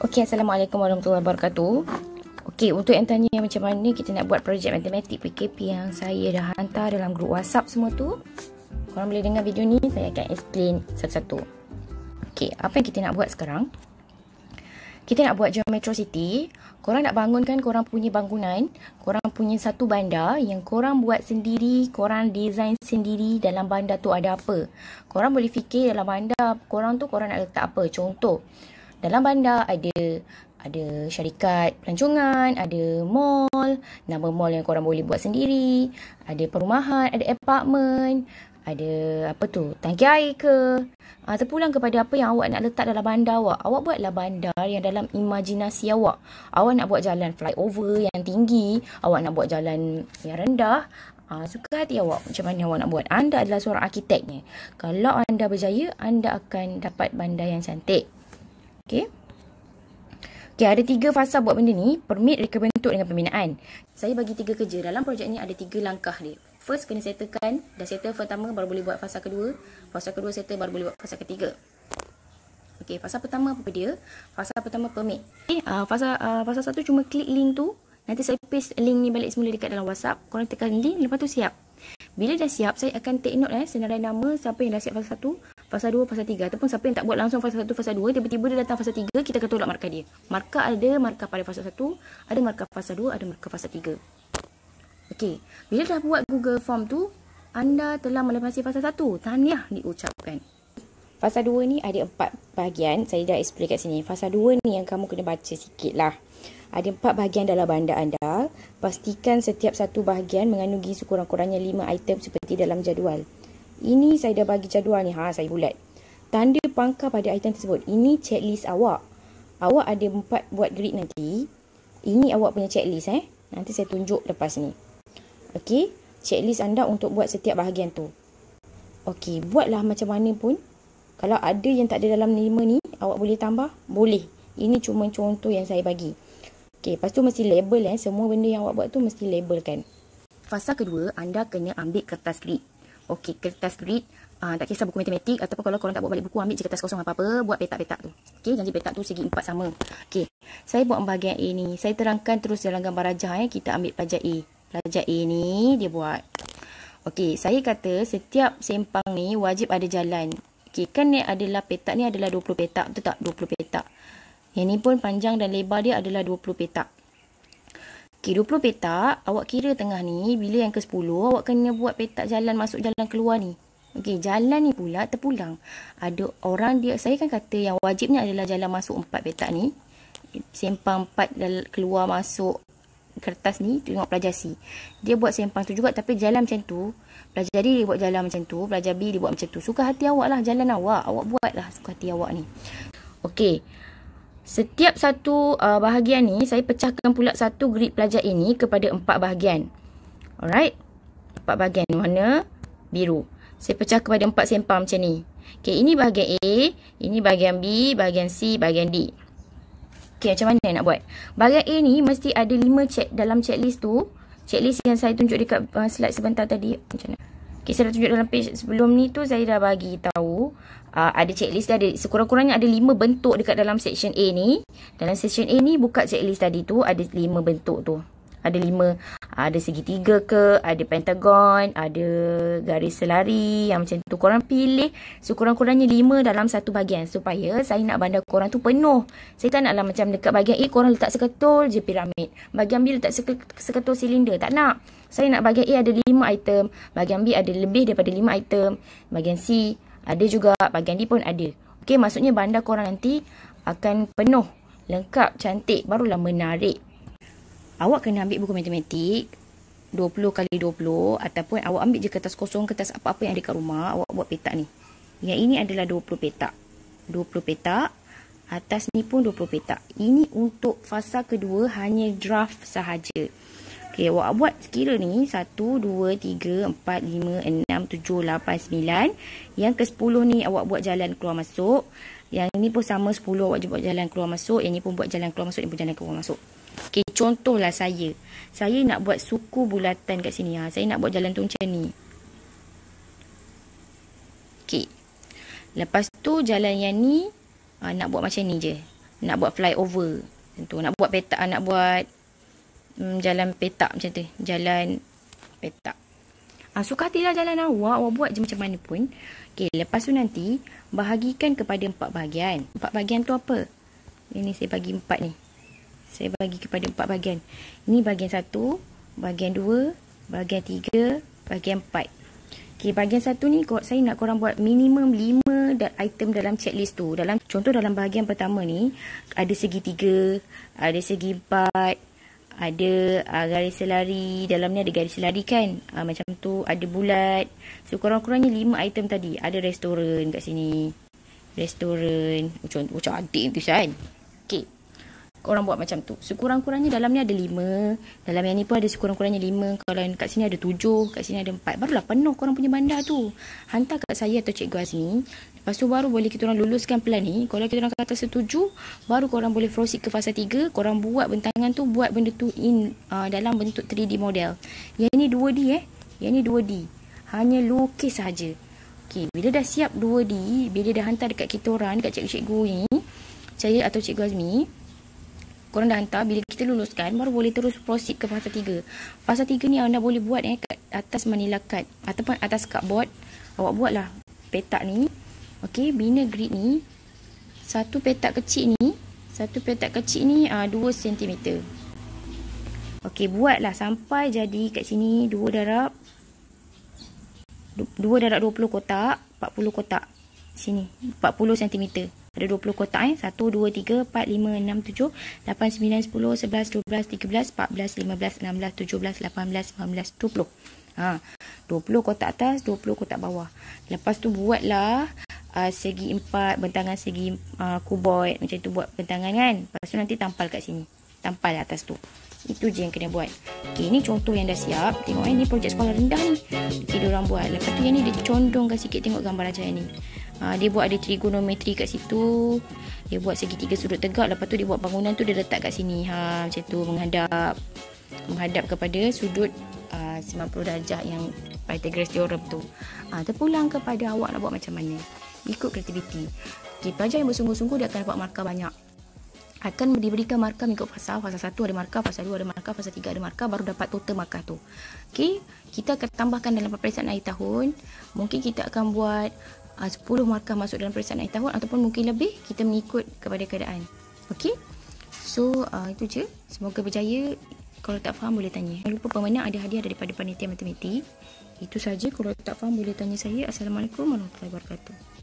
Okey, Assalamualaikum warahmatullahi wabarakatuh. Okey, untuk yang tanya macam mana kita nak buat projek matematik PKP yang saya dah hantar dalam grup WhatsApp semua tu, korang boleh dengar video ni, saya akan explain satu-satu. Okey, apa yang kita nak buat sekarang? Kita nak buat geometricity. Korang nak bangunkan korang punya bangunan, korang punya satu bandar yang korang buat sendiri, korang design sendiri. Dalam bandar tu ada apa? Korang boleh fikir dalam bandar korang tu korang nak letak apa. Contoh, dalam bandar ada syarikat pelancongan, ada mall, nama mall yang korang boleh buat sendiri, ada perumahan, ada apartmen, ada apa tu, tangki air ke. Terpulang kepada apa yang awak nak letak dalam bandar awak. Awak buatlah bandar yang dalam imajinasi awak. Awak nak buat jalan flyover yang tinggi, awak nak buat jalan yang rendah. Suka hati awak macam mana awak nak buat. Anda adalah seorang arkiteknya. Kalau anda berjaya, anda akan dapat bandar yang cantik. Okey. Okey, ada 3 fasa buat benda ni. Permit, reka bentuk dengan pembinaan. Saya bagi 3 kerja. Dalam projek ni ada 3 langkah dia. First, kena settlekan. Dah settle pertama, baru boleh buat fasa kedua. Fasa kedua settle, baru boleh buat fasa ketiga. Okey, fasa pertama apa dia? Fasa pertama permit. Okay, fasa satu cuma klik link tu. Nanti saya paste link ni balik semula dekat dalam WhatsApp. Korang tekan link, lepas tu siap. Bila dah siap, saya akan take note senarai nama siapa yang dah siap fasa 1, fasa 2, fasa 3. Ataupun siapa yang tak buat langsung fasa 1, fasa 2, tiba-tiba dia datang fasa 3, kita akan tolak markah dia. Markah ada markah pada fasa 1, ada markah fasa 2, ada markah fasa 3. Okey, bila dah buat Google Form tu, anda telah melepasi fasa 1. Tahniah diucapkan. Fasa 2 ni ada 4 bahagian. Saya dah explain kat sini. Fasa 2 ni yang kamu kena baca sikit lah. Ada 4 bahagian dalam bandar anda. Pastikan setiap satu bahagian mengandungi sekurang-kurangnya 5 item seperti dalam jadual. Ini saya dah bagi jadual ni. Saya bulat. Tanda pangkal pada item tersebut. Ini checklist awak. Awak ada 4 buat grid nanti. Ini awak punya checklist Nanti saya tunjuk lepas ni. Okey, checklist anda untuk buat setiap bahagian tu. Okey, buatlah macam mana pun. Kalau ada yang tak ada dalam 5 ni, awak boleh tambah? Boleh. Ini cuma contoh yang saya bagi. Okey, lepas tu mesti label semua benda yang awak buat tu mesti labelkan. Fasa kedua, anda kena ambil kertas grid. Okey, kertas grid, tak kisah buku matematik ataupun kalau korang tak buat balik buku, ambil je kertas kosong apa-apa, buat petak-petak tu. Okey, janji petak tu segi 4 sama. Okey, saya buat bahagian A ni. Saya terangkan terus dalam gambar rajah kita ambil pelajar A. Pelajar A ni dia buat. Okey, saya kata setiap sempang ni wajib ada jalan. Okey, kan ni adalah petak ni adalah 20 petak, betul tak? 20 petak. Yang ni pun panjang dan lebar dia adalah 20 petak. Okey, 20 petak, awak kira tengah ni, bila yang ke-10, awak kena buat petak jalan masuk jalan keluar ni. Okey, jalan ni pula terpulang. Ada orang dia, saya kan kata yang wajibnya adalah jalan masuk 4 petak ni. Sempang 4 keluar masuk kertas ni, tengok pelajar C. Dia buat sempang tu juga tapi jalan macam tu. Pelajar D dia buat jalan macam tu, pelajar B dia buat macam tu. Suka hati awak lah jalan awak. Awak buatlah suka hati awak ni. Okey. Setiap satu bahagian ni saya pecahkan pula satu grid pelajar ini kepada 4 bahagian. Alright. 4 bahagian mana? Biru. Saya pecah kepada 4 sempang macam ni. Okey, ini bahagian A, ini bahagian B, bahagian C, bahagian D. Okey, macam mana nak buat? Bahagian A ni mesti ada 5 check dalam checklist tu. Checklist yang saya tunjuk dekat slide sebentar tadi. Macam mana? Okey, saya dah tunjuk dalam page sebelum ni tu, saya dah bagi tahu. Ada checklist dia ada. Sekurang-kurangnya ada 5 bentuk dekat dalam section A ni. Dalam section A ni buka checklist tadi tu, ada 5 bentuk tu. Ada 5, ada segitiga ke, ada pentagon, ada garis selari yang macam tu. Korang pilih sekurang-kurangnya 5 dalam satu bahagian supaya saya nak bandar korang tu penuh. Saya tak naklah macam dekat bahagian A korang letak seketul je piramid. Bahagian B letak seketul silinder. Tak nak. Saya nak bahagian A ada 5 item, bahagian B ada lebih daripada 5 item, bahagian C ada juga, bahagian D pun ada. Okey, maksudnya bandar korang nanti akan penuh, lengkap, cantik, barulah menarik. Awak kena ambil buku matematik 20 kali 20 ataupun awak ambil je kertas kosong, kertas apa-apa yang ada kat rumah, awak buat petak ni. Yang ini adalah 20 petak. 20 petak. Atas ni pun 20 petak. Ini untuk fasa kedua hanya draft sahaja. Okey, awak buat kira ni 1, 2, 3, 4, 5, 6, 7, 8, 9. Yang ke-10 ni awak buat jalan keluar masuk. Yang ni pun sama 10 awak je buat jalan keluar masuk. Yang ni pun buat jalan keluar masuk, yang pun jalan keluar masuk. Okey, contohlah saya. Saya nak buat suku bulatan kat sini. Saya nak buat jalan tu macam ni. Okey. Lepas tu jalan yang ni nak buat macam ni je. nak buat flyover. Macam tu. Nak buat petak, nak buat jalan petak macam tu. Jalan petak. Suka hatilah jalan awak buat je macam mana pun. Okey, lepas tu nanti bahagikan kepada 4 bahagian. 4 bahagian tu apa? Ini saya bagi 4 ni. Saya bagi kepada 4 bahagian. Ini bahagian 1, bahagian 2, bahagian 3, bahagian 4. Okey, bahagian 1 ni saya nak korang buat minimum 5 item dalam checklist tu. Contoh dalam bahagian pertama ni ada segi 3, ada segi 4, ada garis selari, dalamnya ada garis selari kan, macam tu, ada bulat. So kurang-kurangnya 5 item tadi. Ada restoran kat sini, restoran macam adik tu kan. Okay, korang buat macam tu. Sekurang-kurangnya dalamnya ada 5, dalam yang ni pun ada sekurang-kurangnya 5. Kalau kat sini ada 7, kat sini ada 4, barulah penuh korang punya bandar tu. Hantar kat saya atau Cikgu Azmi. Lepas tu baru boleh kita orang luluskan plan ni. Kalau kita orang kata setuju, baru korang boleh proceed ke fasa 3. Korang buat bentangan tu, buat benda tu dalam bentuk 3D model. Yang ni 2D Yang ni 2D. Hanya lukis saja. Okey, bila dah siap 2D, bila dah hantar dekat kita orang, dekat cikgu-cikgu ni, saya atau Cikgu Azmi, korang dah hantar, bila kita luluskan, baru boleh terus proceed ke fasa 3. Fasa 3 ni anda boleh buat kat atas manila card ataupun atas cardboard. Awak buatlah petak ni. Okey, bina grid ni. Satu petak kecil ni 2 cm. Okey, buatlah sampai jadi kat sini 2 darab 20 kotak, 40 kotak. Sini 40 cm. Ada 20 kotak 1, 2, 3, 4, 5, 6, 7, 8, 9, 10, 11, 12, 13, 14, 15, 16, 17, 18, 19, 20. 20 kotak atas, 20 kotak bawah. Lepas tu buatlah segi 4, bentangan segi kuboid. Macam tu buat bentangan kan. Lepas tu nanti tampal kat sini. Tampal atas tu. Itu je yang kena buat. Okey, ni contoh yang dah siap. Tengok ni projek sekolah rendah ni. Okey, diorang buat. Lepas tu yang ni dia condongkan sikit, tengok gambar ajar ni. Dia buat ada trigonometri kat situ. Dia buat segitiga sudut tegak. Lepas tu dia buat bangunan tu dia letak kat sini. Macam tu menghadap kepada sudut 90 darjah yang Pythagoras theorem tu. Terpulang kepada awak nak buat macam mana. Ikut kreativiti. Okay, pelajar yang bersungguh-sungguh dia akan dapat markah banyak. Akan diberikan markah mengikut fasa. Fasa 1 ada markah, fasa 2 ada markah, fasa 3 ada markah, baru dapat total markah tu. Okey, kita akan tambahkan dalam peperiksaan akhir tahun. Mungkin kita akan buat 10 markah masuk dalam peperiksaan akhir tahun ataupun mungkin lebih, kita mengikut kepada keadaan. Okey. So, itu je. Semoga berjaya. Kalau tak faham boleh tanya. Jangan lupa pemenang ada hadiah daripada panitia matematik. Itu saja. Kalau tak faham boleh tanya saya. Assalamualaikum warahmatullahi wabarakatuh.